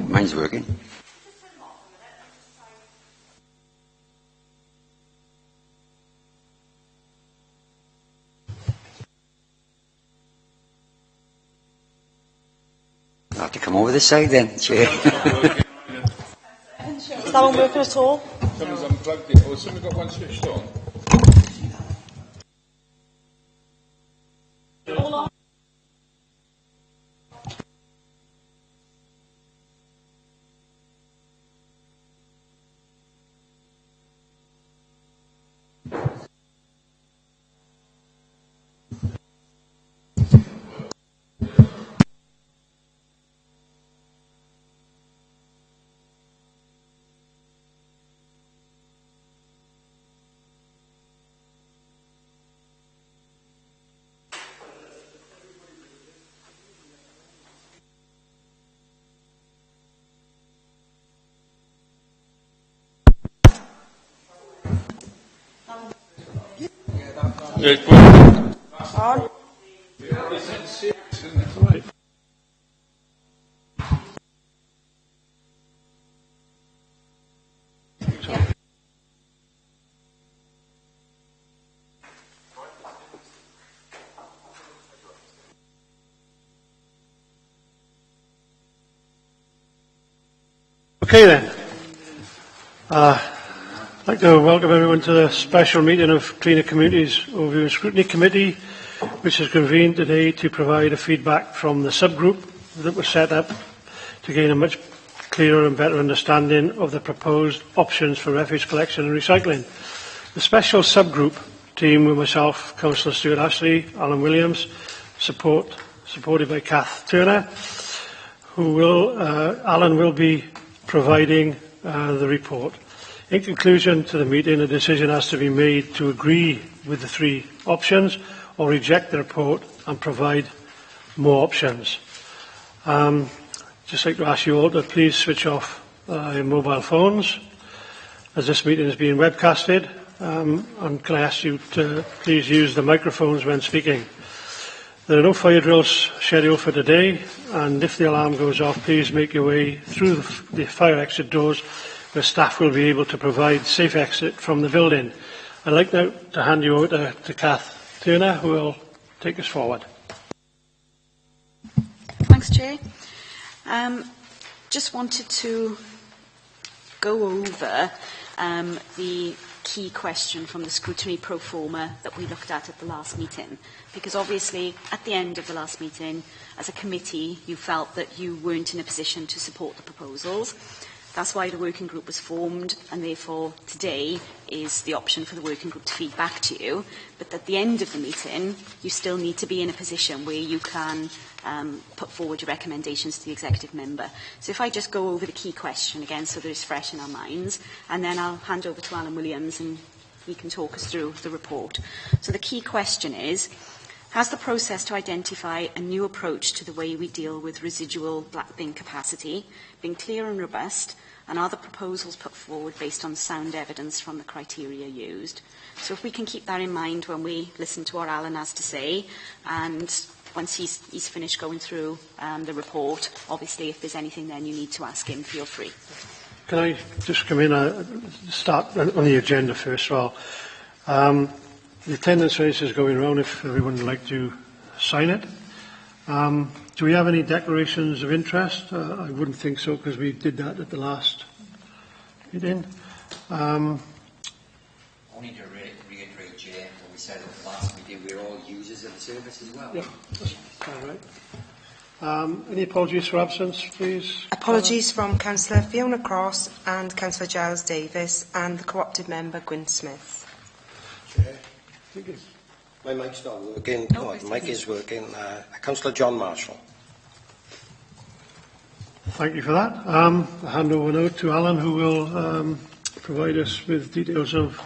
Mine's working. I'll have to come over this side then, Chair. Is that one working at all? Someone's unplugged it, or someone got one switched on. Hold on. Yeah, it's working. On. It's serious, isn't it? Right. Okay then. I'd like to welcome everyone to the special meeting of Cleaner Communities Overview and Scrutiny Committee, which is convened today to provide a feedback from the subgroup that was set up to gain a much clearer and better understanding of the proposed options for refuse collection and recycling. The special subgroup team with myself, Councillor Stuart Ashley, Alan Williams, supported by Kath Turner, Alan will be providing the report. In conclusion to the meeting, a decision has to be made to agree with the three options or reject the report and provide more options. Just like to ask you all to please switch off your mobile phones as this meeting is being webcasted, and can I ask you to please use the microphones when speaking. There are no fire drills scheduled for today, and if the alarm goes off, please make your way through the fire exit doors where staff will be able to provide safe exit from the building. I'd like now to hand you over to Kath Turner, who will take us forward. Thanks, Chair. Just wanted to go over the key question from the scrutiny pro forma that we looked at the last meeting, because obviously at the end of the last meeting, as a committee, you felt that you weren't in a position to support the proposals. That's why the working group was formed, and therefore today is the option for the working group to feed back to you. But at the end of the meeting, you still need to be in a position where you can put forward your recommendations to the executive member. So if I just go over the key question again so that it's fresh in our minds, and then I'll hand over to Alan Williams and he can talk us through the report. So the key question is, has the process to identify a new approach to the way we deal with residual black bin capacity been clear and robust, and are the proposals put forward based on sound evidence from the criteria used? So if we can keep that in mind when we listen to what Alan has to say, and once he's finished going through the report, obviously if there's anything then you need to ask him, feel free. Can I just come in, start on the agenda first of all. The attendance race is going around if everyone would like to sign it. Do we have any declarations of interest? I wouldn't think so because we did that at the last meeting. Only to reiterate, Chair, what we said at the last meeting, we're all users of the service as well. Yeah, that's all right. Any apologies for absence, please? Apologies from Councillor Fiona Cross and Councillor Giles Davis and the co-opted member Gwyn Smith. Chair. My mic's not working. Oh, the mic is working. Councillor John Marshall. Thank you for that. I'll hand over now to Alan, who will provide us with details of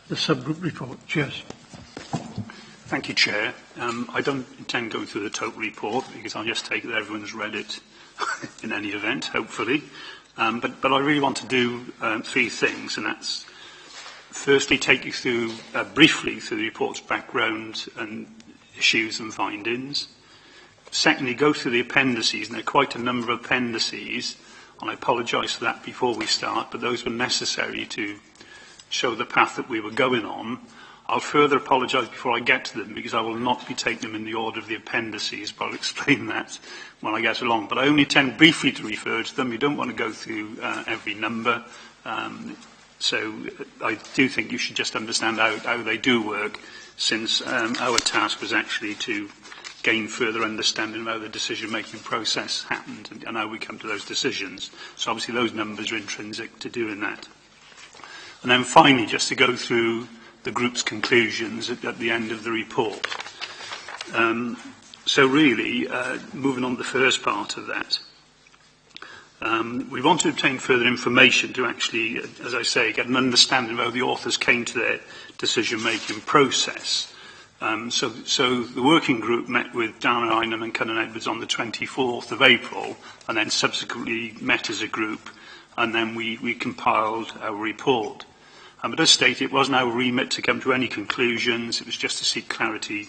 the subgroup report. Cheers. Thank you, Chair. I don't intend going through the total report because I'll just take it that everyone's read it in any event, hopefully. But I really want to do three things, and that's firstly take you through briefly through the report's background and issues and findings. Secondly, go through the appendices, and there are quite a number of appendices, and I apologise for that before we start, but those were necessary to show the path that we were going on. I'll further apologise before I get to them, because I will not be taking them in the order of the appendices, but I'll explain that when I get along. But I only intend briefly to refer to them. You don't want to go through every number. So I do think you should just understand how they do work, since our task was actually to gain further understanding of how the decision-making process happened and how we come to those decisions. So obviously those numbers are intrinsic to doing that. And then finally, just to go through the group's conclusions at the end of the report. So really, moving on to the first part of that, we want to obtain further information to actually, as I say, get an understanding of how the authors came to their decision-making process. So the working group met with Darren Einham and Cunnan Edwards on the 24th of April, and then subsequently met as a group, and then we compiled our report. But as stated, it wasn't our remit to come to any conclusions. It was just to seek clarity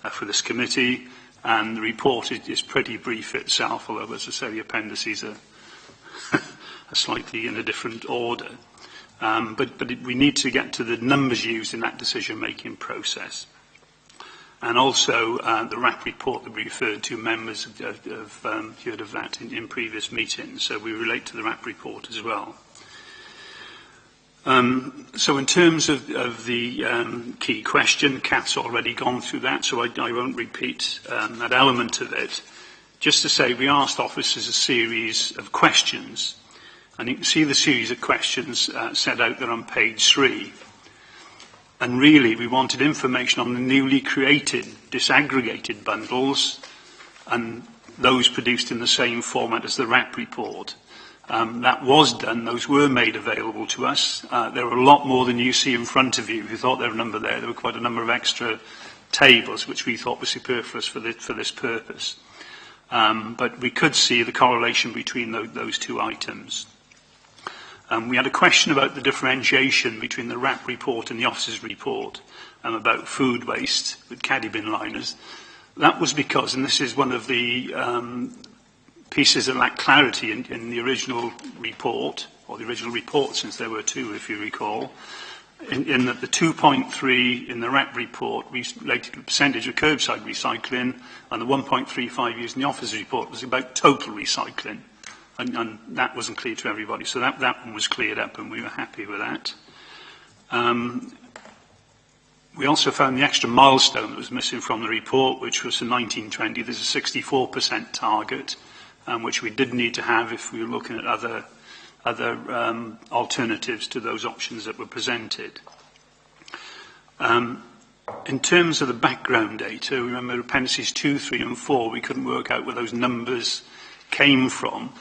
for this committee, and the report is pretty brief itself, although, as I say, the appendices are slightly in a different order. But we need to get to the numbers used in that decision-making process. And also the RAP report that we referred to, members have heard of that in previous meetings, so we relate to the RAP report as well. So in terms of the key question, Kath's already gone through that, so I won't repeat that element of it. Just to say, we asked officers a series of questions, and you can see the series of questions set out there on page 3. And really, we wanted information on the newly created, disaggregated bundles, and those produced in the same format as the RAP report. That was done, those were made available to us. There were a lot more than you see in front of you. If you thought there were a number there were quite a number of extra tables which we thought were superfluous for this purpose. But we could see the correlation between those two items. We had a question about the differentiation between the RAP report and the officers' report about food waste with caddy bin liners. That was because, and this is one of the pieces that lacked clarity in the original report, or the original report, since there were two, if you recall, in that the 2.3 in the RAP report related to the percentage of curbside recycling, and the 1.35 used in the officers' report was about total recycling. And that wasn't clear to everybody, so that one was cleared up, and we were happy with that. We also found the extra milestone that was missing from the report, which was for 1920. There's a 64% target, which we did need to have if we were looking at other alternatives to those options that were presented. In terms of the background data, remember appendices 2, 3 and 4, we couldn't work out where those numbers came from.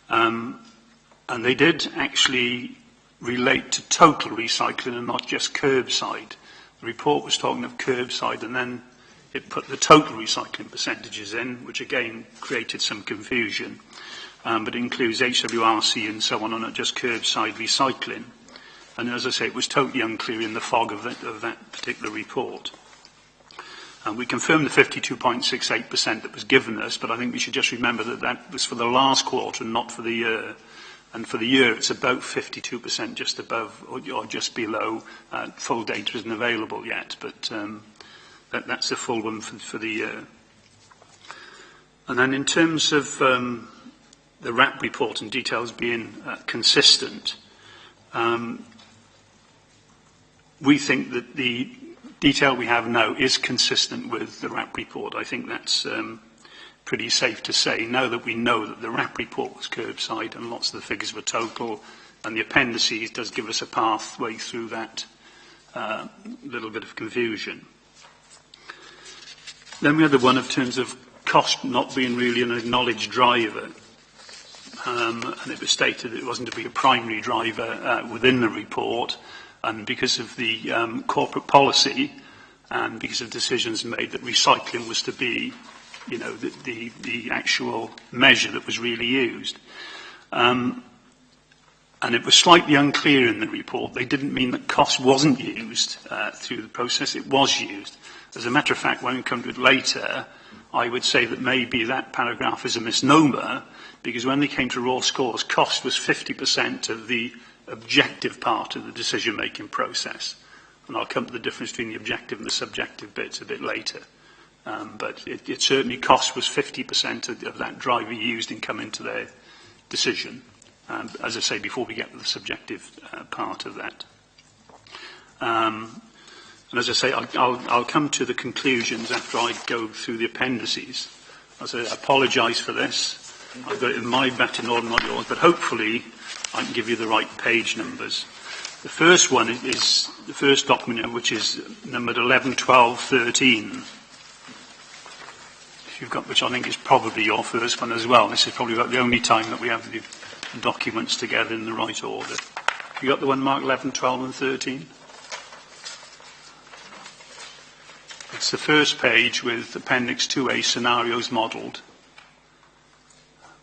And they did actually relate to total recycling and not just curbside. The report was talking of curbside, and then it put the total recycling percentages in, which again created some confusion. But it includes HWRC and so on, not just curbside recycling. And as I say, it was totally unclear in the fog of that particular report. And we confirmed the 52.68% that was given us, but I think we should just remember that that was for the last quarter and not for the year. And for the year, it's about 52%, just above or just below. Full data isn't available yet, but that's the full one for the year. And then in terms of the RAP report and details being consistent, we think that the detail we have now is consistent with the RAP report. I think that's pretty safe to say, now that we know that the RAP report was curbside and lots of the figures were total, and the appendices does give us a pathway through that little bit of confusion. Then we had the one in terms of cost not being really an acknowledged driver. And it was stated that it wasn't to be a primary driver within the report, and because of the corporate policy, and because of decisions made that recycling was to be, you know, the actual measure that was really used. And it was slightly unclear in the report. They didn't mean that cost wasn't used through the process. It was used. As a matter of fact, when we come to it later, I would say that maybe that paragraph is a misnomer, because when they came to raw scores, cost was 50% of the objective part of the decision-making process. And I'll come to the difference between the objective and the subjective bits a bit later. But it certainly cost was 50% of that driver used in coming to their decision. As I say, before we get to the subjective part of that. And as I say, I'll come to the conclusions after I go through the appendices. As I apologise for this. I've got it in my batting order, not yours, but hopefully I can give you the right page numbers. The first one is the first document, which is numbered 11, 12, 13. If you've got, which I think is probably your first one as well. This is probably about the only time that we have the documents together in the right order. You got the one marked 11, 12 and 13? It's the first page with Appendix 2A, scenarios modelled.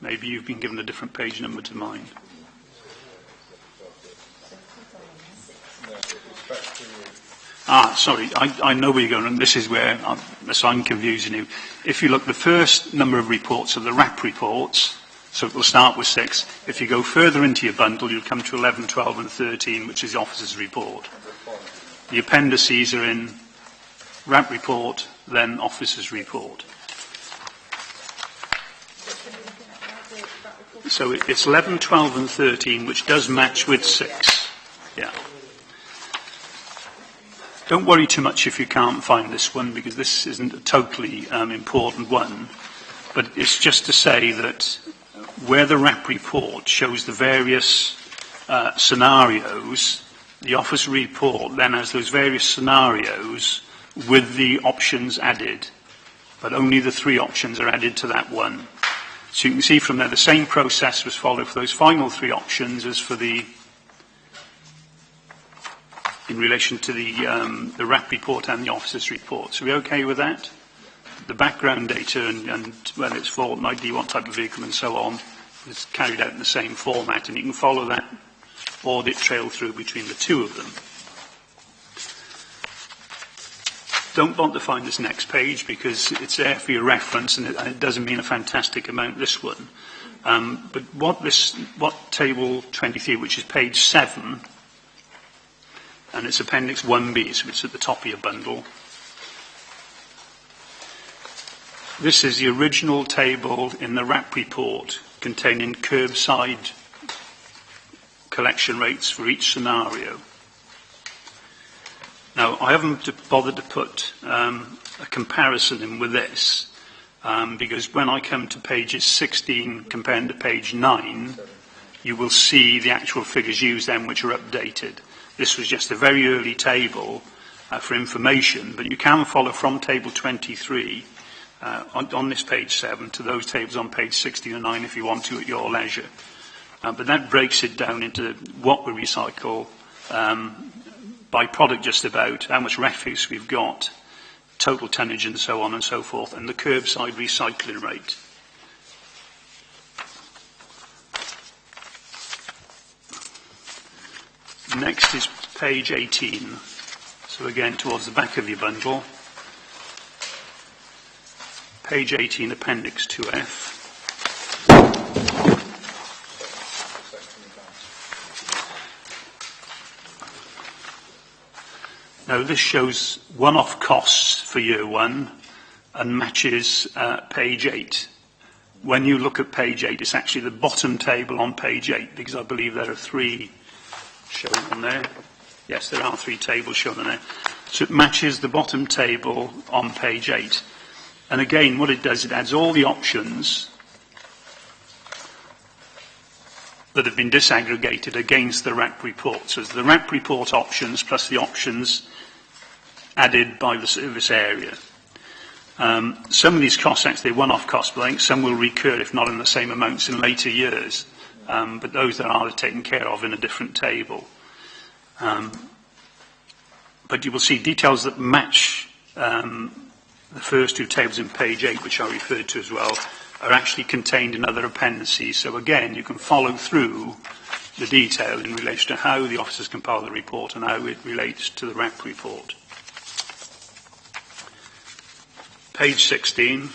Maybe you've been given a different page number to mine. Sorry, I know where you're going, and this is where I'm confusing you. If you look, the first number of reports are the RAP reports, so it will start with 6. If you go further into your bundle, you'll come to 11, 12 and 13, which is the officer's report. The appendices are in RAP report, then officer's report. So it's 11, 12 and 13, which does match with 6. Yeah. Don't worry too much if you can't find this one, because this isn't a totally important one. But it's just to say that where the RAP report shows the various scenarios, the officer report then has those various scenarios with the options added. But only the 3 options are added to that one. So you can see from there the same process was followed for those final 3 options as for the, in relation to the RAP report and the officer's report. So are we okay with that? The background data and whether it's fortnight, what type of vehicle and so on is carried out in the same format, and you can follow that audit trail through between the 2 of them. Don't bother to find this next page because it's there for your reference, and it doesn't mean a fantastic amount, this one. But what table 23, which is page 7, and it's appendix 1B, so it's at the top of your bundle. This is the original table in the RAP report containing curbside collection rates for each scenario. Now, I haven't bothered to put a comparison in with this, because when I come to pages 16 compared to page 9, you will see the actual figures used then, which are updated. This was just a very early table for information, but you can follow from table 23 on this page 7 to those tables on page 16 and 9 if you want to at your leisure. But that breaks it down into what we recycle, by product just about, how much refuse we've got, total tonnage and so on and so forth, and the curbside recycling rate. Next is page 18. So again, towards the back of your bundle. Page 18, appendix 2F. Now this shows one-off costs for year 1 and matches page 8. When you look at page 8, it's actually the bottom table on page 8, because I believe there are 3 shown on there. Yes, there are 3 tables shown on there. So it matches the bottom table on page 8. And again, what it does, it adds all the options that have been disaggregated against the RAP report. So it's the RAP report options plus the options added by the service area. Some of these costs actually are one-off costs, but I think some will recur, if not in the same amounts, in later years. But those that are taken care of in a different table. But you will see details that match the first two tables in page 8, which I referred to as well, are actually contained in other appendices. So again, you can follow through the detail in relation to how the officers compile the report and how it relates to the RAP report. Page 16.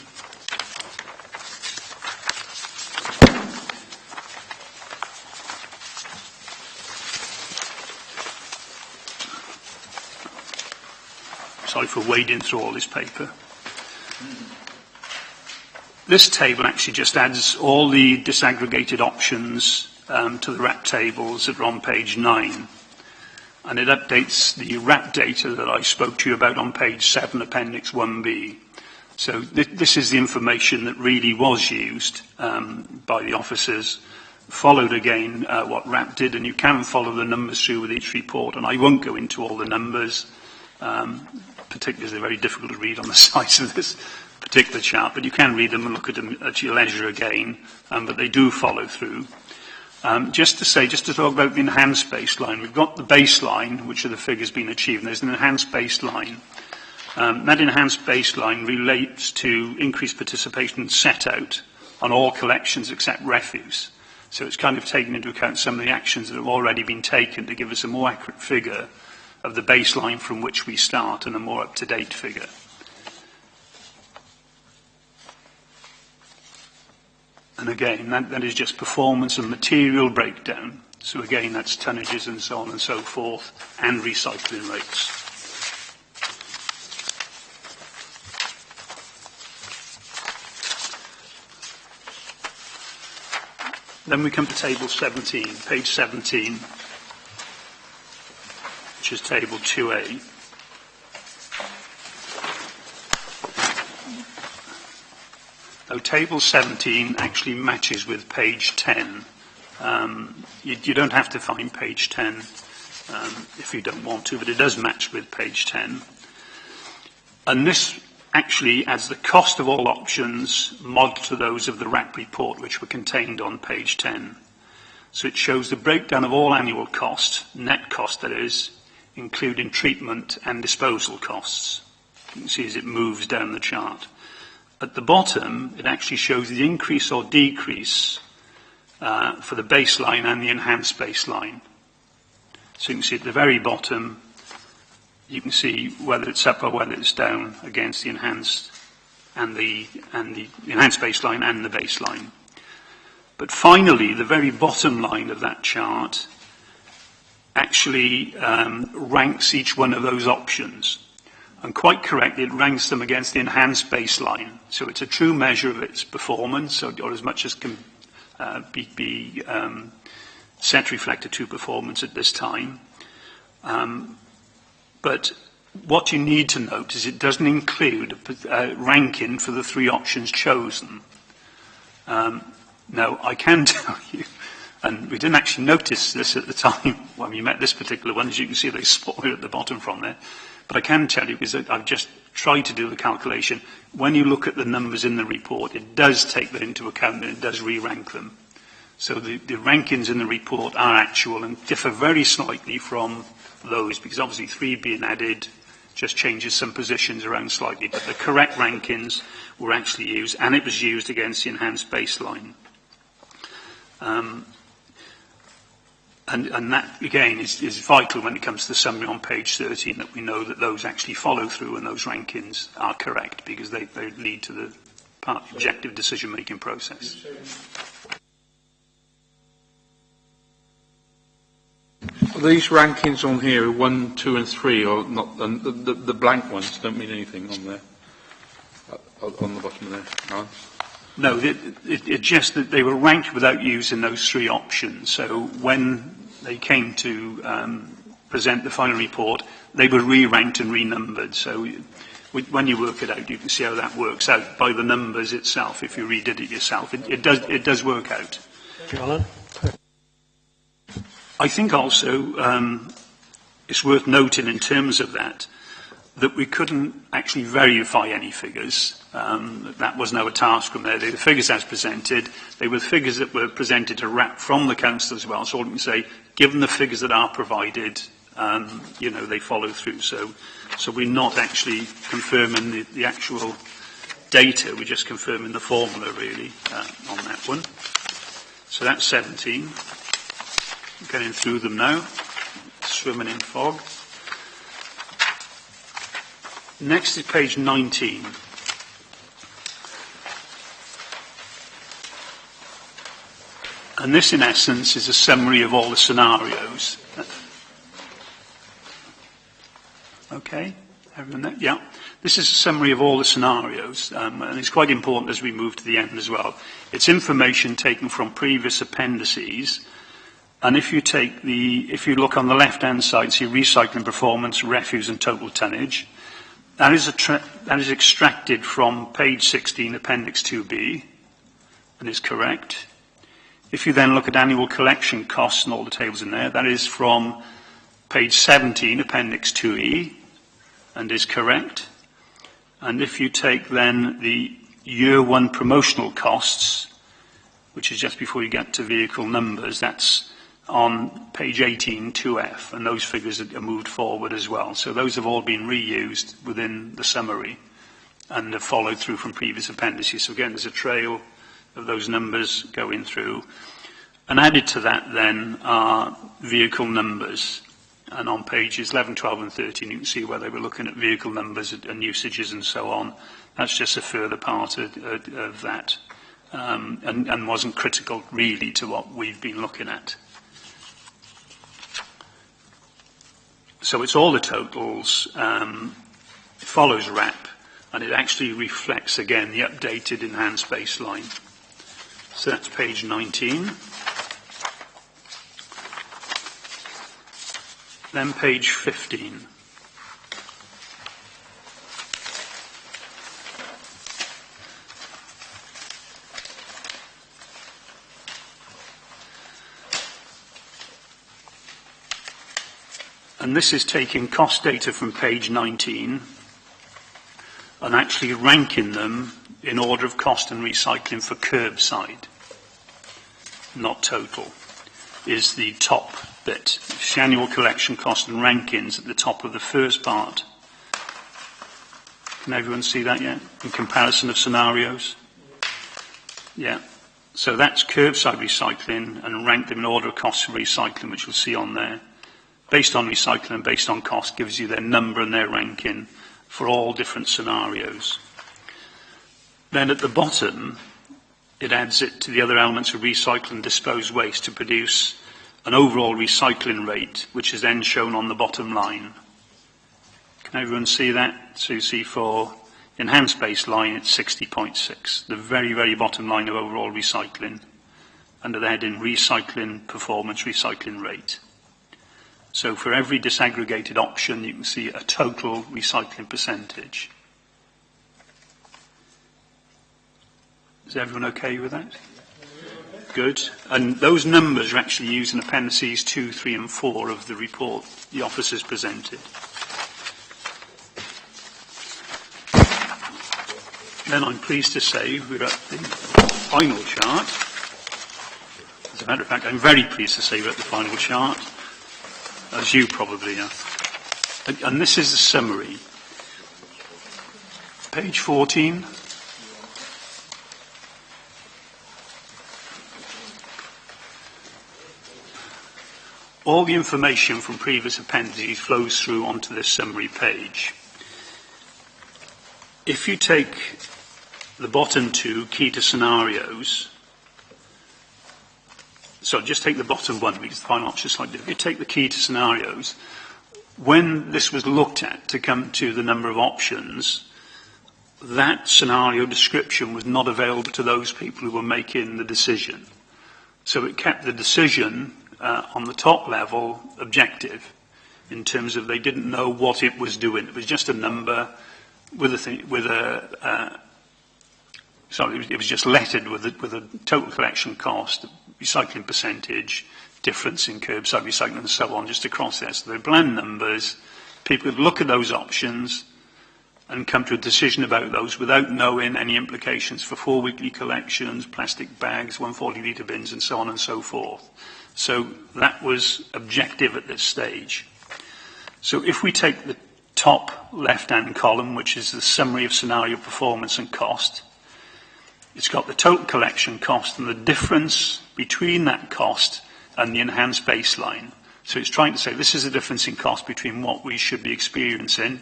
Sorry for wading through all this paper. This table actually just adds all the disaggregated options to the RAP tables that are on page 9. And it updates the RAP data that I spoke to you about on page 7, Appendix 1B. So this is the information that really was used by the officers, followed again what RAP did, and you can follow the numbers through with each report. And I won't go into all the numbers, particularly they're very difficult to read on the size of this particular chart, but you can read them and look at them at your leisure again, but they do follow through. Just to talk about the enhanced baseline, we've got the baseline, which are the figures being achieved, and there's an enhanced baseline. That enhanced baseline relates to increased participation set out on all collections except refuse. So it's kind of taken into account some of the actions that have already been taken to give us a more accurate figure of the baseline from which we start and a more up-to-date figure. And again, that is just performance and material breakdown. So again, that's tonnages and so on and so forth, and recycling rates. Then we come to table 17, page 17, which is table 2A. Now, table 17 actually matches with page 10. You don't have to find page 10 if you don't want to, but it does match with page 10. And this actually adds the cost of all options modeled to those of the RAP report, which were contained on page 10. So it shows the breakdown of all annual costs, net cost that is, including treatment and disposal costs. You can see as it moves down the chart. At the bottom, it actually shows the increase or decrease for the baseline and the enhanced baseline. So you can see at the very bottom, you can see whether it's up or whether it's down against the enhanced and the enhanced baseline and the baseline. But finally, the very bottom line of that chart actually ranks each one of those options. And quite correctly, it ranks them against the enhanced baseline. So it's a true measure of its performance, or as much as can be set reflected to performance at this time. But what you need to note is it doesn't include a ranking for the three options chosen. Now, I can tell you, and we didn't actually notice this at the time when we met this particular one, as you can see they spoil at the bottom from there. But I can tell you, because I've just tried to do the calculation, when you look at the numbers in the report, it does take that into account and it does re-rank them. So the rankings in the report are actual and differ very slightly from those, because obviously 3 being added just changes some positions around slightly, but the correct rankings were actually used, and it was used against the enhanced baseline. And that, again, is vital when it comes to the summary on page 13, that we know that those actually follow through and those rankings are correct, because they lead to the part of the objective decision-making process. These rankings on here are 1, 2 and 3, or not? And the blank ones don't mean anything on there, on the bottom of there, Alan? No, it just that they were ranked without using those 3 options. So when they came to present the final report, they were re-ranked and renumbered. So when you work it out, you can see how that works out by the numbers itself. If you redid it yourself, it does work out. Alan? I think also it's worth noting in terms of that we couldn't actually verify any figures. That wasn't our task from there. The figures as presented, they were figures that were presented to RAP from the council as well. So all we can say, given the figures that are provided, they follow through. So we're not actually confirming the actual data, we're just confirming the formula, really, on that one. So that's 17. Getting through them now. Swimming in fog. Next is page 19. And this, in essence, is a summary of all the scenarios. Okay? Everyone there? Yeah. This is a summary of all the scenarios, and it's quite important as we move to the end as well. It's information taken from previous appendices, and if you look on the left-hand side, see recycling performance, refuse and total tonnage. That is extracted from page 16, appendix 2B, and is correct. If you then look at annual collection costs and all the tables in there, that is from page 17, appendix 2E, and is correct. And if you take then the year one promotional costs, which is just before you get to vehicle numbers, that's on page 18, 2F, and those figures are moved forward as well. So those have all been reused within the summary and have followed through from previous appendices. So again, there's a trail of those numbers going through. And added to that then are vehicle numbers. And on pages 11, 12 and 13 you can see where they were looking at vehicle numbers and usages and so on. That's just a further part of that and wasn't critical really to what we've been looking at. So it's all the totals, it follows RAP, and it actually reflects again the updated enhanced baseline. So that's page 19. Then page 15. And this is taking cost data from page 19 and actually ranking them in order of cost and recycling for curbside, not total, is the top bit. It's the annual collection cost and rankings at the top of the first part. Can everyone see that yet? In comparison of scenarios? Yeah. So that's curbside recycling and rank them in order of cost for recycling, which we'll see on there. Based on recycling and based on cost gives you their number and their ranking for all different scenarios. Then at the bottom, it adds it to the other elements of recycle and dispose waste to produce an overall recycling rate, which is then shown on the bottom line. Can everyone see that? So you see for enhanced baseline, it's 60.6, the very, very bottom line of overall recycling, under the heading recycling performance, recycling rate. So for every disaggregated option, you can see a total recycling percentage. Is everyone okay with that? Good. And those numbers are actually used in appendices 2, 3 and 4 of the report the officers presented. Then I'm pleased to say we're at the final chart. As a matter of fact, I'm very pleased to say we're at the final chart, as you probably are. And this is the summary. Page 14. All the information from previous appendices flows through onto this summary page. If you take the bottom two, key to scenarios, so just take the bottom one because the final option is slightly different. If you take the key to scenarios, when this was looked at to come to the number of options, that scenario description was not available to those people who were making the decision. So it kept the decision on the top level objective in terms of they didn't know what it was doing. It was just a number with it was just lettered with a total collection cost, recycling percentage, difference in curbside recycling and so on, just across there. So they're bland numbers. People could look at those options and come to a decision about those without knowing any implications for 4 weekly collections, plastic bags, 140-litre bins and so on and so forth. So that was objective at this stage. So if we take the top left-hand column, which is the summary of scenario performance and cost, it's got the total collection cost and the difference between that cost and the enhanced baseline. So it's trying to say this is a difference in cost between what we should be experiencing,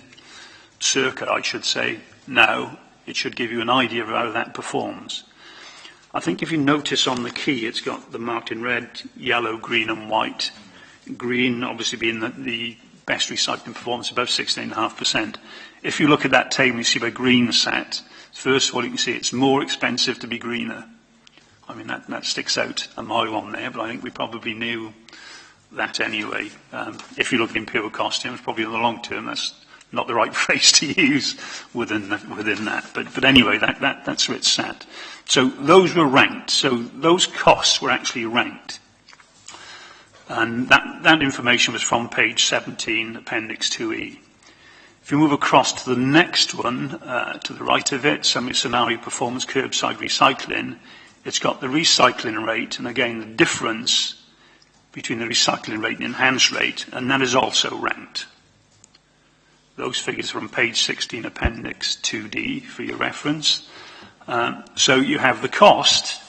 circa, I should say, now. It should give you an idea of how that performs. I think if you notice on the key, it's got the marked in red, yellow, green and white. Green obviously being the best recycling performance, above 16.5%. If you look at that table, you see where green sat. First of all, you can see it's more expensive to be greener. I mean, that sticks out a mile on there, but I think we probably knew that anyway. If you look at imperial cost terms, probably in the long term, that's not the right phrase to use within that. But anyway, that's where it's sat. So those were ranked. So those costs were actually ranked. And that information was from page 17, Appendix 2E. If you move across to the next one, to the right of it, summary scenario performance curbside recycling, it's got the recycling rate, and again, the difference between the recycling rate and the enhanced rate, and that is also ranked. Those figures are on page 16, Appendix 2D, for your reference. So you have the cost,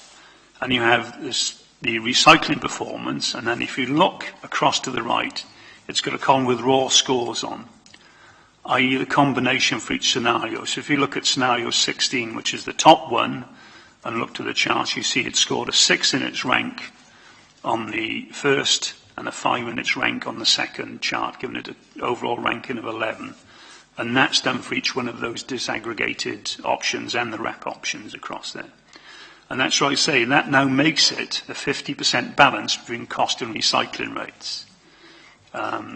and you have the recycling performance, and then if you look across to the right, it's got a column with raw scores on, i.e. the combination for each scenario. So if you look at scenario 16, which is the top one, and look to the chart, you see it scored a 6 in its rank on the first and a 5 in its rank on the second chart, giving it an overall ranking of 11. And that's done for each one of those disaggregated options and the rep options across there. And that's what I say, that now makes it a 50% balance between cost and recycling rates.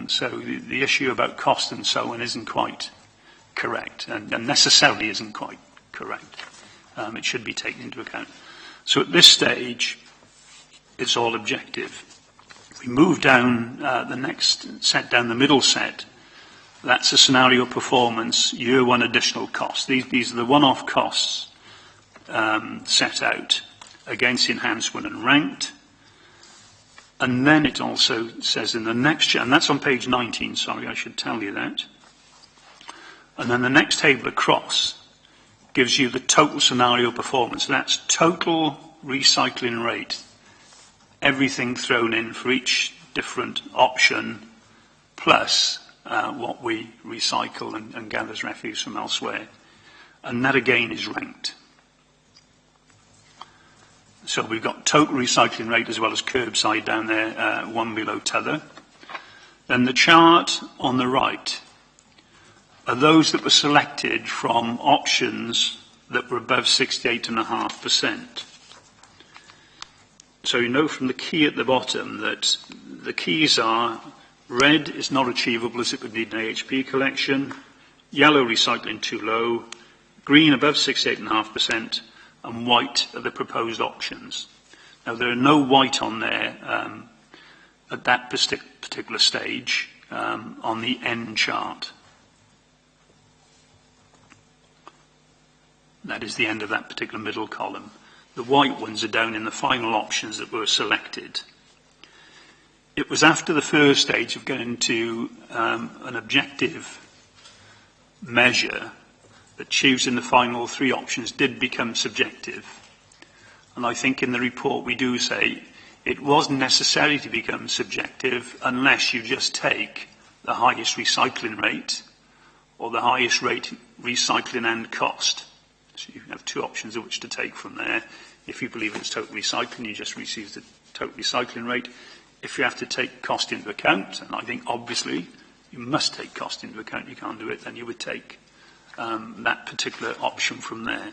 So the issue about cost and so on isn't quite correct, and necessarily isn't quite correct. It should be taken into account. So at this stage, it's all objective. If we move down the next set, down the middle set, that's a scenario performance, year one additional costs. These are the one-off costs set out against enhancement and ranked. And then it also says in the next, and that's on page 19, sorry, I should tell you that. And then the next table across gives you the total scenario performance. That's total recycling rate, everything thrown in for each different option, plus what we recycle and gather as refuse from elsewhere. And that again is ranked. So we've got total recycling rate as well as curbside down there, one below t'other. Then the chart on the right are those that were selected from options that were above 68.5%. So you know from the key at the bottom that the keys are red is not achievable as it would need an AHP collection, yellow recycling too low, green above 68.5%, and white are the proposed options. Now there are no white on there at that particular stage on the N chart. That is the end of that particular middle column. The white ones are down in the final options that were selected. It was after the first stage of going to an objective measure that choosing the final three options did become subjective. And I think in the report we do say it wasn't necessary to become subjective unless you just take the highest recycling rate or the highest rate recycling and cost. So you have two options of which to take from there. If you believe it's total recycling, you just receive the total recycling rate. If you have to take cost into account, and I think obviously you must take cost into account, you can't do it, then you would take that particular option from there.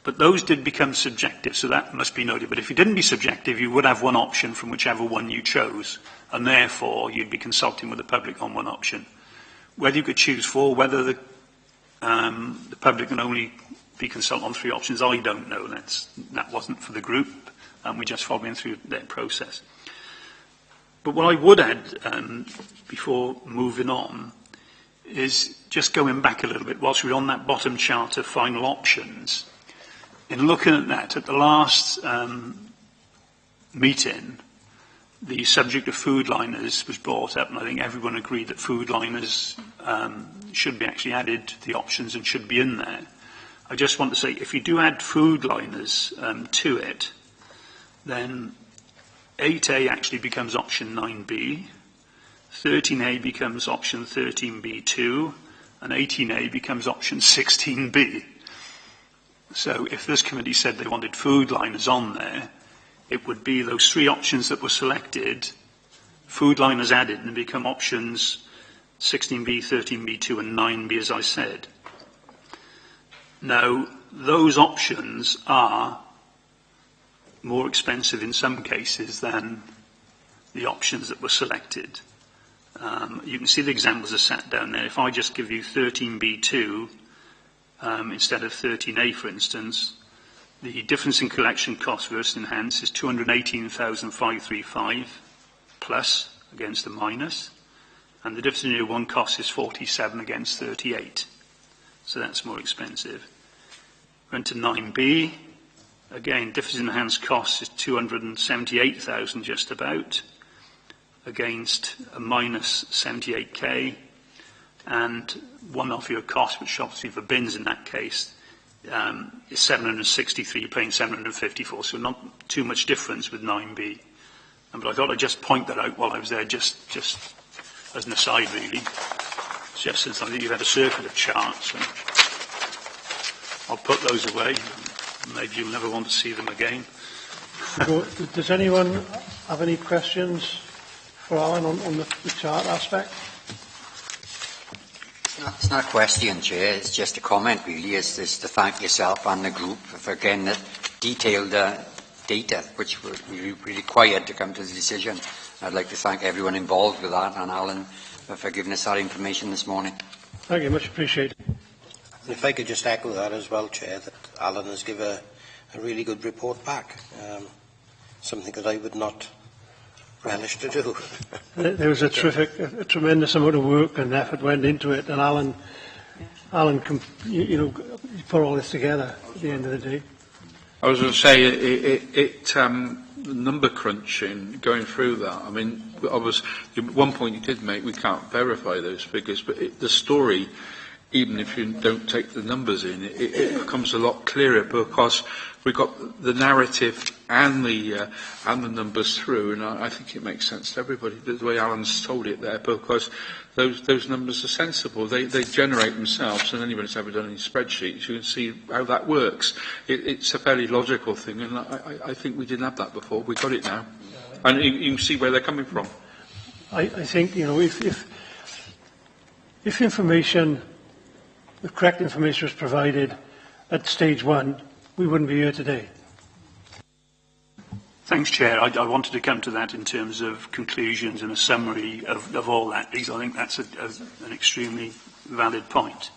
But those did become subjective, so that must be noted. But if you didn't be subjective, you would have one option from whichever one you chose, and therefore you'd be consulting with the public on one option. Whether you could choose four, whether the public can only be consulted on three options, I don't know. That wasn't for the group, and we're just following through their process. But what I would add, before moving on, is just going back a little bit, whilst we're on that bottom chart of final options, in looking at that, at the last meeting, the subject of food liners was brought up, and I think everyone agreed that food liners should be actually added to the options and should be in there. I just want to say, if you do add food liners to it, then 8A actually becomes option 9B, 13A becomes option 13B2, and 18A becomes option 16B. So if this committee said they wanted food liners on there, it would be those three options that were selected, food liners added, and become options 16B, 13B2, and 9B, as I said. Now, those options are more expensive in some cases than the options that were selected. You can see the examples are set down there. If I just give you 13B2 instead of 13A, for instance, the difference in collection cost versus enhance is 218,535 plus against a minus, and the difference in year one cost is 47 against 38. So that's more expensive. Went to 9B. Again, difference in enhanced costs is 278,000 just about, against a minus 78k, and one off your cost, which obviously for bins in that case, is 763, you're paying 754, so not too much difference with 9B. But I thought I'd just point that out while I was there, just as an aside really, just since I think you've had a circular chart, so I'll put those away. Maybe you'll never want to see them again. Does anyone have any questions for Alan on the chart aspect? It's not a question, Chair. It's just a comment, really. It's to thank yourself and the group for getting the detailed data, which we required to come to the decision. I'd like to thank everyone involved with that, and Alan for giving us that information this morning. Thank you, much appreciated. And if I could just echo that as well, Chair, that Alan has given a really good report back, something that I would not relish to do. There was a tremendous amount of work and effort went into it, and Alan, you put all this together at the end of the day. I was going to say, the number crunching, going through that, I mean, one point you did make, we can't verify those figures, but the story, even if you don't take the numbers in, it becomes a lot clearer because we've got the narrative and the numbers through, and I think it makes sense to everybody the way Alan's told it there, because those numbers are sensible. They generate themselves, and anyone who's ever done any spreadsheets, you can see how that works. It's a fairly logical thing, and I think we didn't have that before. We've got it now, and you can see where they're coming from. I think if information, the correct information was provided at stage one, we wouldn't be here today. Thanks, Chair. I wanted to come to that in terms of conclusions and a summary of all that, because I think that's an extremely valid point.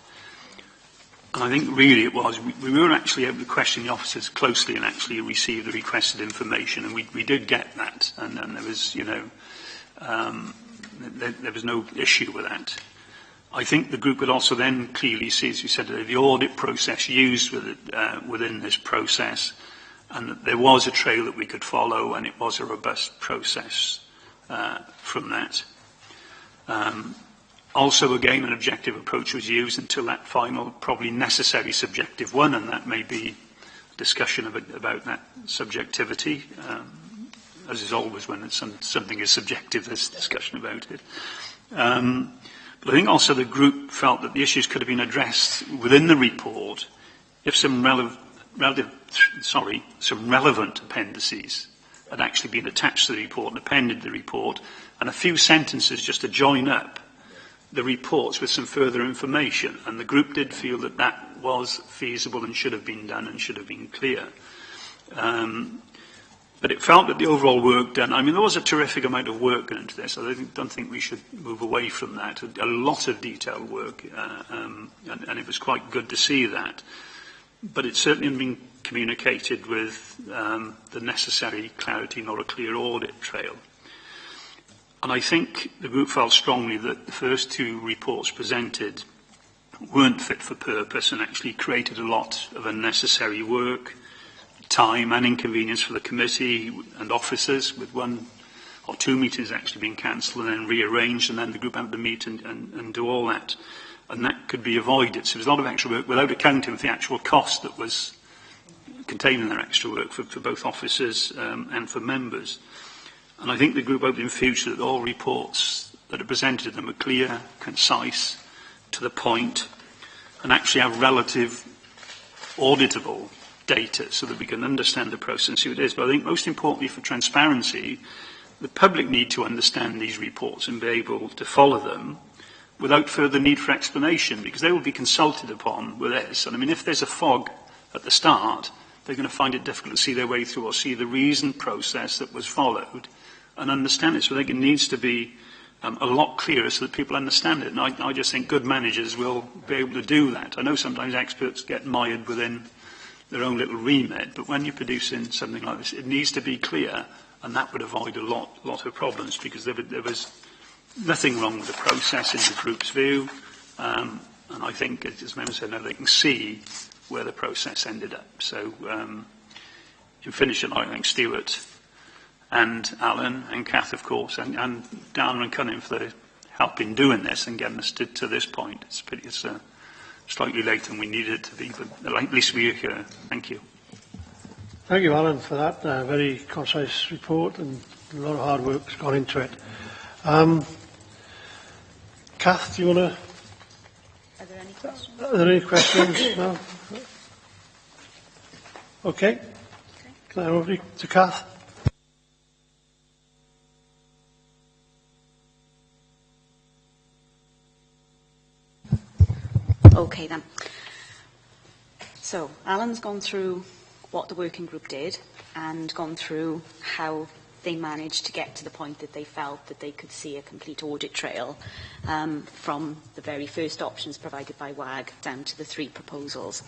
And I think really it was, we were actually able to question the officers closely and actually receive the requested information, and we did get that, and there was, there was no issue with that. I think the group would also then clearly see, as you said, the audit process used within this process, and that there was a trail that we could follow, and it was a robust process from that. Also, again, an objective approach was used until that final, probably necessary subjective one, and that may be a discussion about that subjectivity, as is always when something is subjective, there's discussion about it. But I think also the group felt that the issues could have been addressed within the report if some relevant appendices had actually been attached to the report and appended to the report, and a few sentences just to join up the reports with some further information. And the group did feel that that was feasible and should have been done and should have been clear. But it felt that the overall work done, I mean, there was a terrific amount of work going into this. I don't think we should move away from that. A lot of detailed work, and it was quite good to see that. But it certainly hadn't been communicated with the necessary clarity nor a clear audit trail. And I think the group felt strongly that the first two reports presented weren't fit for purpose and actually created a lot of unnecessary work, time and inconvenience for the committee and officers, with one or 2 meetings actually being cancelled and then rearranged, and then the group had to meet and do all that. And that could be avoided. So there's a lot of extra work without accounting for the actual cost that was contained in that extra work for both officers and for members. And I think the group hoped in future that all reports that are presented to them are clear, concise, to the point, and actually have relative auditable data so that we can understand the process and see what it is. But I think most importantly for transparency, the public need to understand these reports and be able to follow them without further need for explanation, because they will be consulted upon with this. And I mean, if there's a fog at the start, they're going to find it difficult to see their way through or see the reasoned process that was followed and understand it. So I think it needs to be a lot clearer so that people understand it. And I just think good managers will be able to do that. I know sometimes experts get mired within their own little remit, but when you're producing something like this, it needs to be clear, and that would avoid a lot of problems, because there was nothing wrong with the process in the group's view, and I think, as members said, now they can see where the process ended up. So, in finishing, I thank Stuart and Alan and Kath, of course, and Dan and Cunningham for their help in doing this and getting us to this point. It's slightly later than we needed it to be, but at least we're here. Thank you. Thank you, Alan, for that very concise report, and a lot of hard work has gone into it. Kath, do you want to... Are there any questions? Are there any questions? No? Okay. Can I over to Kath? Okay then. So, Alan's gone through what the working group did and gone through how they managed to get to the point that they felt that they could see a complete audit trail from the very first options provided by WAG down to the 3 proposals.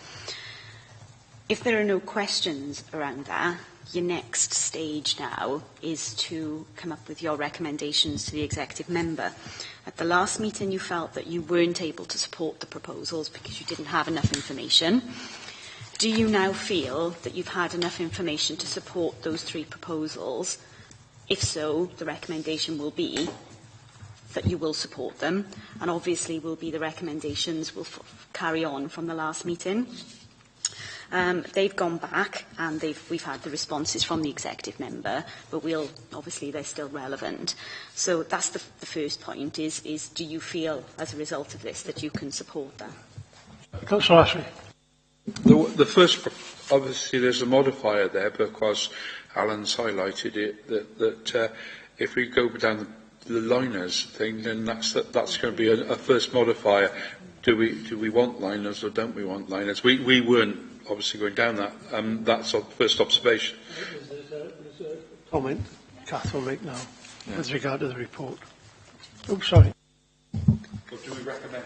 If there are no questions around that, your next stage now is to come up with your recommendations to the executive member. At the last meeting, you felt that you weren't able to support the proposals because you didn't have enough information. Do you now feel that you've had enough information to support those 3 proposals? If so, the recommendation will be that you will support them, and obviously will be the recommendations will carry on from the last meeting. They've gone back and we've had the responses from the executive member, but obviously they're still relevant. So that's the first point, is do you feel as a result of this that you can support that? Councillor Ashley. The first, obviously there's a modifier there because Alan's highlighted it, that if we go down the liners thing, then that's going to be a first modifier. Do we want liners or don't we want liners? We weren't obviously going down that. That's our first observation. There's a comment Kath will make now with regard to the report. Oh, sorry. What do we recommend?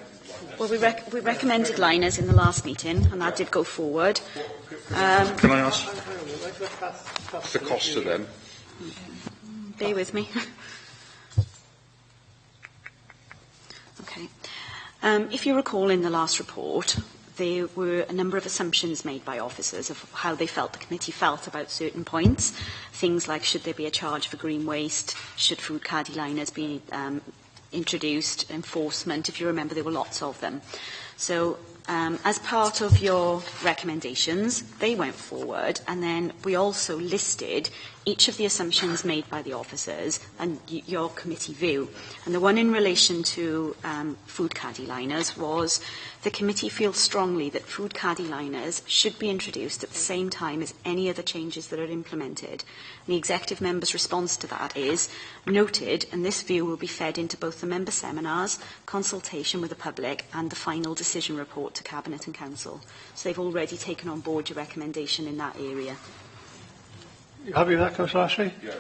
Well, we recommended liners in the last meeting, and that did go forward. Can I ask the cost of them? Bear with me. Okay. If you recall in the last report, there were a number of assumptions made by officers of how they felt the committee felt about certain points. Things like, should there be a charge for green waste? Should food caddy liners be introduced? Enforcement? If you remember, there were lots of them. So as part of your recommendations, they went forward, and then we also listed each of the assumptions made by the officers and your committee view. And the one in relation to food caddy liners was, the committee feels strongly that food caddy liners should be introduced at the same time as any other changes that are implemented. And the executive member's response to that is, noted, and this view will be fed into both the member seminars, consultation with the public, and the final decision report to Cabinet and Council. So they've already taken on board your recommendation in that area. You happy with that, Councillor Ashley? Yeah.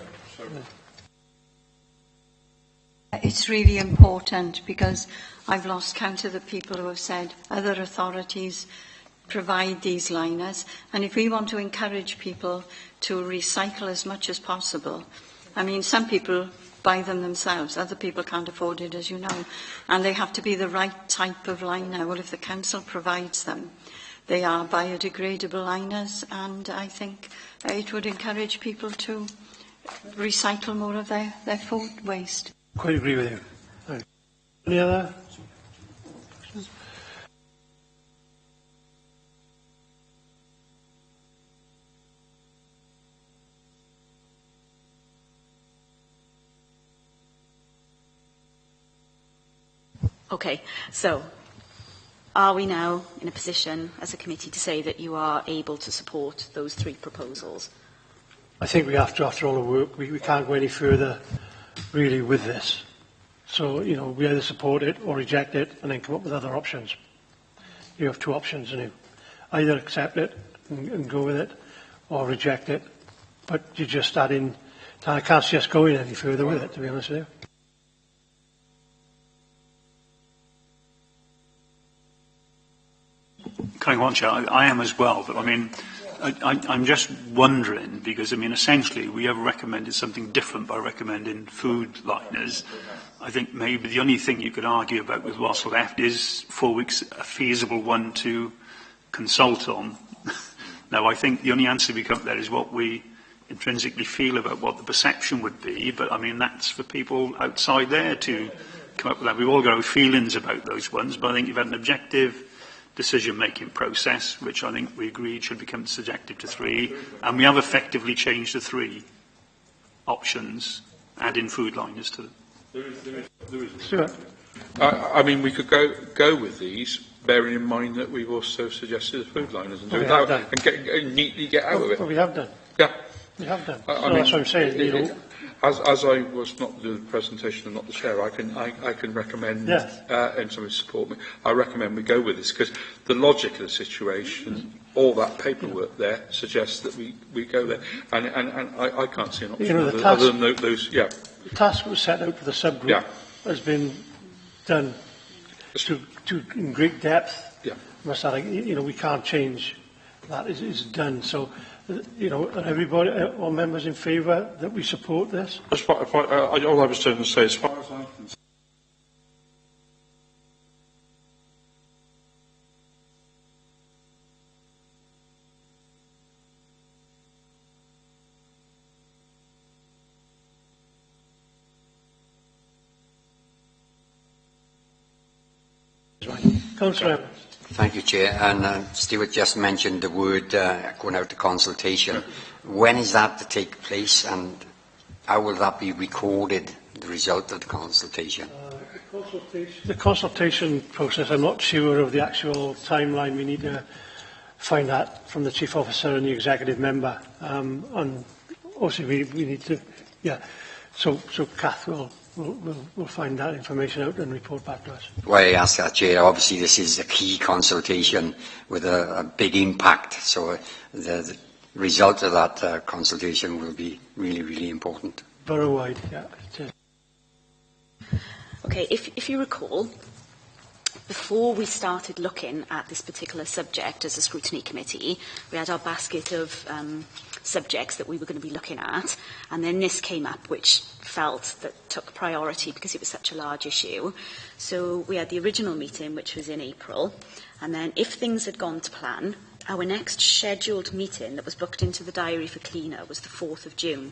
It's really important, because I've lost count of the people who have said other authorities provide these liners, and if we want to encourage people to recycle as much as possible, I mean, some people buy them themselves, other people can't afford it, as you know, and they have to be the right type of liner. Well, if the council provides them, they are biodegradable liners, and I think it would encourage people to recycle more of their food waste. Quite agree with you. Right. Any other? Okay, so are we now in a position as a committee to say that you are able to support those three proposals? I think we have to, after all the work, we can't go any further really with this. So, you know, we either support it or reject it and then come up with other options. You have two options, and you either accept it and go with it or reject it, but you just add in, I can't see us going any further with it, to be honest with you. Can I go on, Chair? I am as well, but I mean, I'm just wondering, because I mean, essentially, we have recommended something different by recommending food liners. I think maybe the only thing you could argue about with what's left is 4 weeks a feasible one to consult on. Now, I think the only answer we come up there is what we intrinsically feel about what the perception would be, but I mean, that's for people outside there to come up with that. We've all got our feelings about those ones, but I think you've had an objective decision-making process, which I think we agreed should become subjective to 3, and we have effectively changed the 3 options, adding food liners to them. There is. Stuart. I mean, we could go with these, bearing in mind that we've also suggested the food liners and do it out and neatly get out of it. Well, we have done. Yeah. We have done. I So mean, that's what I'm saying. You know, as I was not the presentation and not the chair, I can recommend, Yes. and somebody support me, I recommend we go with this, because the logic of the situation, all that paperwork there suggests that we go there, and I can't see an option You know, the other than those, yeah. the task that was set out for the subgroup Yeah. has been done to in great depth. Yeah. Must add, you know, we can't change that. It's done. So, you know, are everybody, all members in favour that we support this? All I was trying to say, as far as I'm concerned, Councillor Evans. Thank you, Chair. And Stuart just mentioned the word going out to consultation. When is that to take place, and how will that be recorded, the result of the consultation? The consultation process, I'm not sure of the actual timeline. We need to find that from the Chief Officer and the Executive Member. And obviously we need to, yeah. So Kath will find that information out and report back to us. Why I ask that, Chair, obviously this is a key consultation with a big impact, so the result of that consultation will be really, really important. Borough-wide, yeah. Okay, if you recall, before we started looking at this particular subject as a scrutiny committee, we had our basket of subjects that we were going to be looking at, and then this came up, which felt that took priority because it was such a large issue. So we had the original meeting, which was in April, and then if things had gone to plan, our next scheduled meeting that was booked into the diary for cleaner was the 4th of June.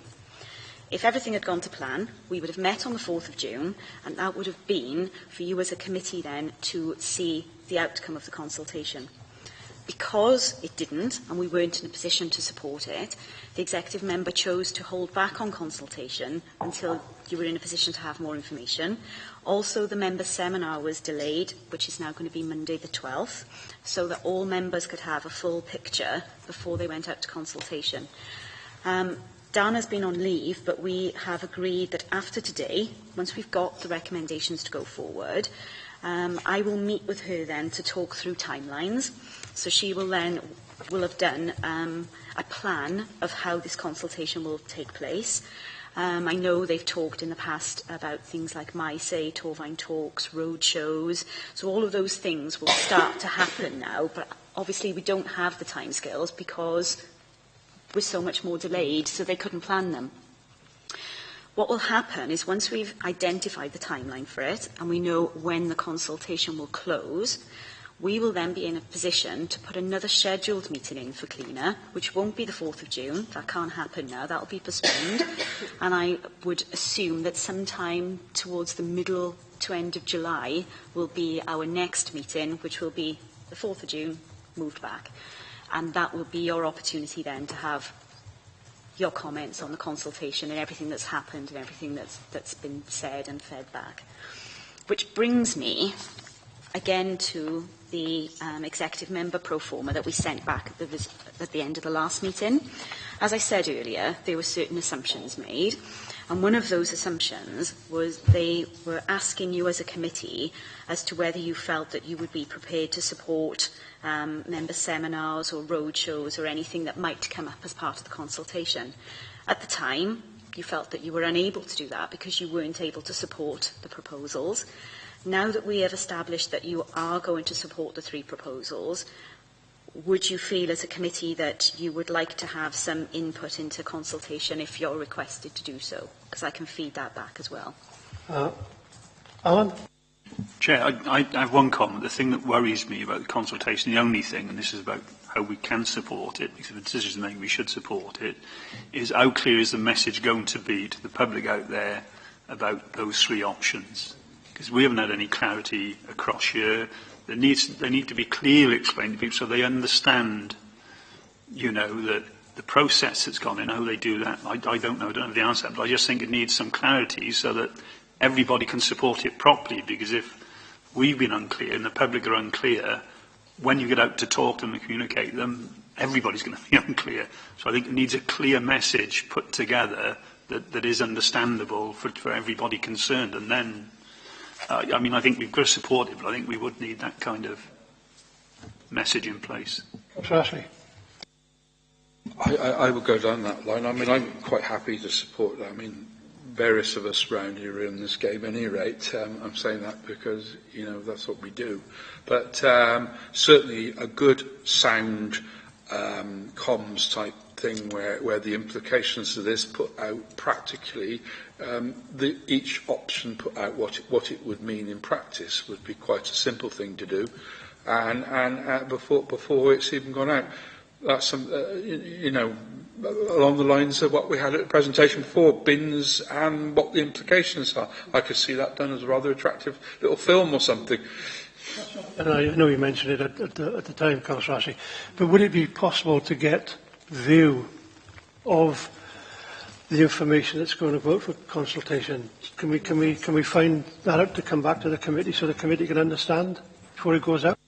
If everything had gone to plan, we would have met on the 4th of June, and that would have been for you as a committee then to see the outcome of the consultation. Because it didn't, and we weren't in a position to support it, the executive member chose to hold back on consultation until you were in a position to have more information. Also, the member seminar was delayed, which is now going to be Monday the 12th, so that all members could have a full picture before they went out to consultation. Dan has been on leave, but we have agreed that after today, once we've got the recommendations to go forward, I will meet with her then to talk through timelines. So she will have done a plan of how this consultation will take place. I know they've talked in the past about things like My Say, Torvine Talks, road shows. So all of those things will start to happen now, but obviously we don't have the timescales because we're so much more delayed, so they couldn't plan them. What will happen is once we've identified the timeline for it and we know when the consultation will close, We will then be in a position to put another scheduled meeting in for cleaner, which won't be the 4th of June. That can't happen now. That will be postponed. And I would assume that sometime towards the middle to end of July will be our next meeting, which will be the 4th of June, moved back. And that will be your opportunity then to have your comments on the consultation and everything that's happened and everything that's been said and fed back. Which brings me again to the executive member pro forma that we sent back at the end of the last meeting. As I said earlier, there were certain assumptions made, and one of those assumptions was they were asking you as a committee as to whether you felt that you would be prepared to support member seminars or roadshows or anything that might come up as part of the consultation. At the time, you felt that you were unable to do that because you weren't able to support the proposals. Now that we have established that you are going to support the 3 proposals, would you feel as a committee that you would like to have some input into consultation if you're requested to do so? Because I can feed that back as well. Alan? Chair, I have one comment. The thing that worries me about the consultation, the only thing, and this is about how we can support it, because if the decision is made we should support it, is how clear is the message going to be to the public out there about those 3 options? Because we haven't had any clarity across here. They need to be clearly explained to people so they understand, that the process that's gone in, how they do that. I don't know, I don't have the answer, but I just think it needs some clarity so that everybody can support it properly, because if we've been unclear and the public are unclear, when you get out to talk to them and communicate them, everybody's going to be unclear. So I think it needs a clear message put together that is understandable for everybody concerned, and then I think we've got to support it, but I think we would need that kind of message in place. Ashley? I would go down that line. I'm quite happy to support that. Various of us round here are in this game at any rate. I'm saying that because, that's what we do. But certainly a good, sound comms type thing where the implications of this put out practically, each option put out what it would mean in practice would be quite a simple thing to do, and before it's even gone out. That's some, along the lines of what we had at the presentation before, bins and what the implications are. I could see that done as a rather attractive little film or something. And I know you mentioned it at the time, Councillor Ashley, but would it be possible to get view of the information that's going to go out for consultation? Can we find that out to come back to the committee so the committee can understand before it goes out?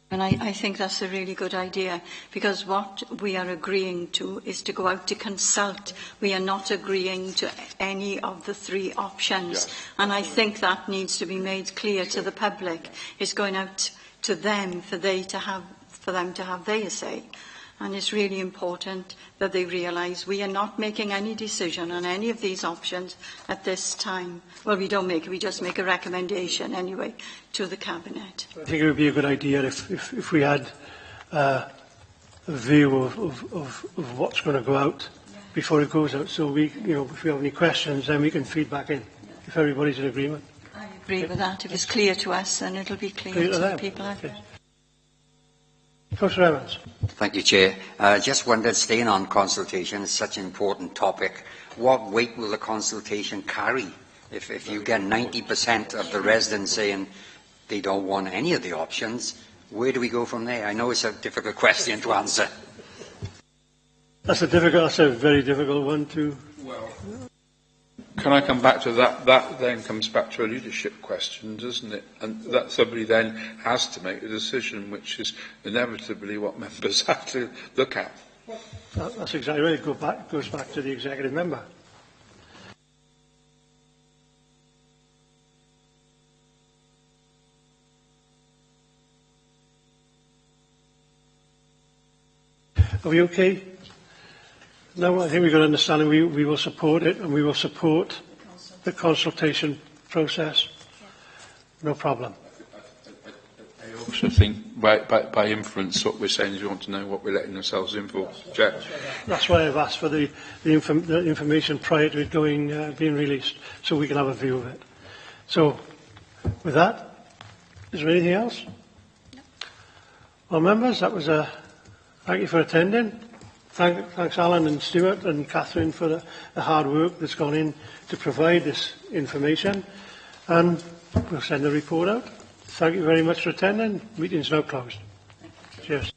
And I think that's a really good idea, because what we are agreeing to is to go out to consult. We are not agreeing to any of the 3 options. Yeah. And I think that needs to be made clear to the public. It's going out to them for them to have their say. And it's really important that they realise we are not making any decision on any of these options at this time. Well, we don't make it, we just make a recommendation anyway to the Cabinet. I think it would be a good idea if we had a view of what's going to go out before it goes out. So if we have any questions, then we can feed back in, if everybody's in agreement. I agree with that. If it's clear to us, then it'll be clear to the people out there. Councillor Evans. Thank you, Chair. Just wondered, staying on consultation, it's such an important topic, what weight will the consultation carry? If you get 90% of the residents saying they don't want any of the options, where do we go from there? I know it's a difficult question to answer. That's a very difficult one to... Well, can I come back to that? That then comes back to a leadership question, doesn't it? And that somebody then has to make a decision, which is inevitably what members have to look at. That's exactly right. It goes back to the executive member. Are we okay? No, I think we've got an understanding we will support it, and we will support the consultation process. No problem. I also think by inference what we're saying is we want to know what we're letting ourselves in for. Jack. That's why I've asked for the information prior to it being released, so we can have a view of it. So, with that, Is there anything else? No. Well, members, that was a... Thank you for attending. Thanks Alan and Stuart and Catherine for the hard work that's gone in to provide this information. And we'll send the report out. Thank you very much for attending. Meeting is now closed. Cheers.